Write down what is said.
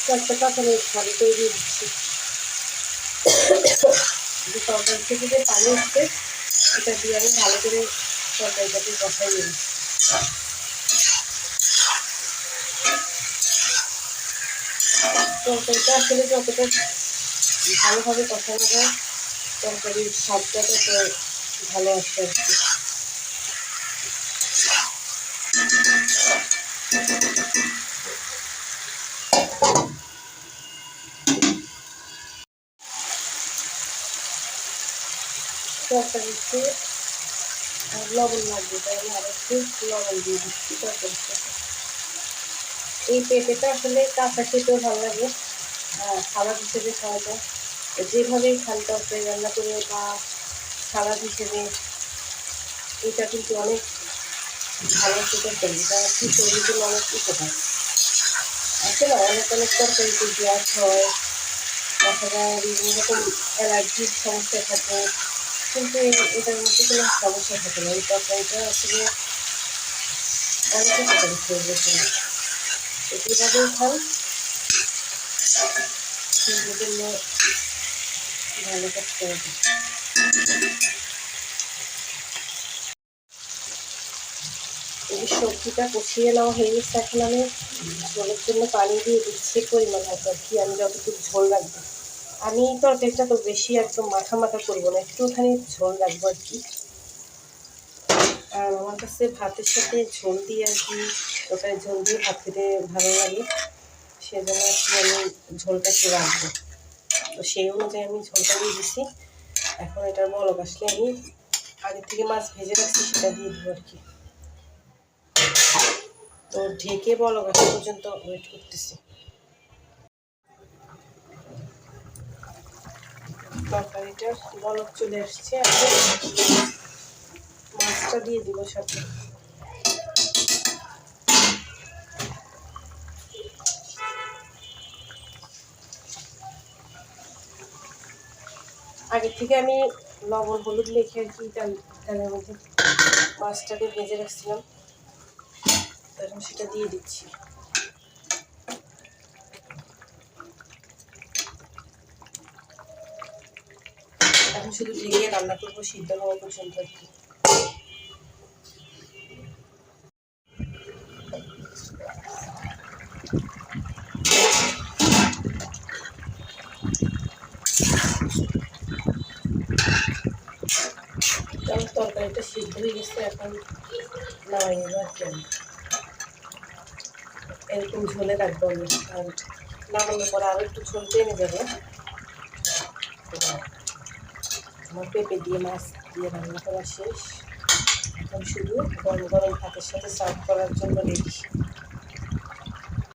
কয়েকটা কাঁচামরিচ ভালো করে দিয়ে দিচ্ছি। তরকারি থেকে যে পানি উঠছে এটা দিয়ে আমি ভালো করে তরকারিটাকে কষাই নিই। তরকারিটা আসলে যতটা ভালোভাবে কষানো যায় তরকারির স্বাদটা তত ভালো আসে আর কি। তরকারিতে লবণ লাগবে, তাই আমি আর একটু লবণ দিয়ে দিচ্ছি তরকারিতে। এই পেঁপেটা আসলে কাঁচা খেতেও ভালো লাগে, সালাদ হিসেবে খাওয়া যায়। যেভাবেই খান তরকারি রান্না করে বা সালাদ হিসেবে এটা কিন্তু অনেক ভালো একটা তরকারি, এটা কি শরীরের জন্য অনেক উপকার। আসলে অনেক অনেক তরকারিতে গ্যাস হয়, দেখা যায় বিভিন্ন রকম অ্যালার্জির সমস্যা থাকে, কিন্তু এটার মধ্যে কোনো সমস্যা থাকে না। এই তরকারিটা আসলে অনেক উপকারী শরীরের জন্য। তো যেভাবেই খান শরীরের জন্য ভালো করতে হবে। এই সবজিটা কষিয়ে নেওয়া হয়ে গেছে, এখন আমি ঝোলের জন্য পানি দিয়ে দিচ্ছি পরিমাণ মতো আর কি, আমি যতটুকু ঝোল রাখবো। আমি তরকারিটা তো বেশি একদম মাখা মাখা করবো না, একটুখানি ঝোল রাখবো আর কি। আর আমার কাছে ভাতের সাথে ঝোল দিয়ে আর কি, তরকারি ঝোল দিয়ে ভাত খেতে ভালো লাগে, সেজন্য আর কি আমি ঝোলটা একটু রাখবো। তো সেই অনুযায়ী আমি ঝোলটা দিয়ে দিচ্ছি। এখন এটার বলক আসলে আমি আগে থেকে মাছ ভেজে রাখছি সেটা দিয়ে দেবো আর কি। তো ঢেকে বলক আসা পর্যন্ত ওয়েট করতেছি। তরকারিটার বলক চলে আসছে, এখন মাছটা দিয়ে দিব সাথে। আগে থেকে আমি লবণ হলুদ মেখে আর কি তেলের মধ্যে মাছটাকে ভেজে রাখছিলাম, তখন সেটা দিয়ে দিচ্ছি। এখন শুধু ঢেকে রান্না করবো সিদ্ধ হওয়া পর্যন্ত আর কি। তরকারিটা সিদ্ধ হয়ে গেছে, এখন নামাই নেবো আর কি। আমি এরকম ঝোলে রাখবো আমি, আর নামানোর পরে আরও একটু ঝোল টেনে যাবে। আমার পেঁপে দিয়ে মাছ দিয়ে রান্না করা শেষ, এখন শুধু গরম গরম ভাতের সাথে সার্ভ করার জন্য রেডি।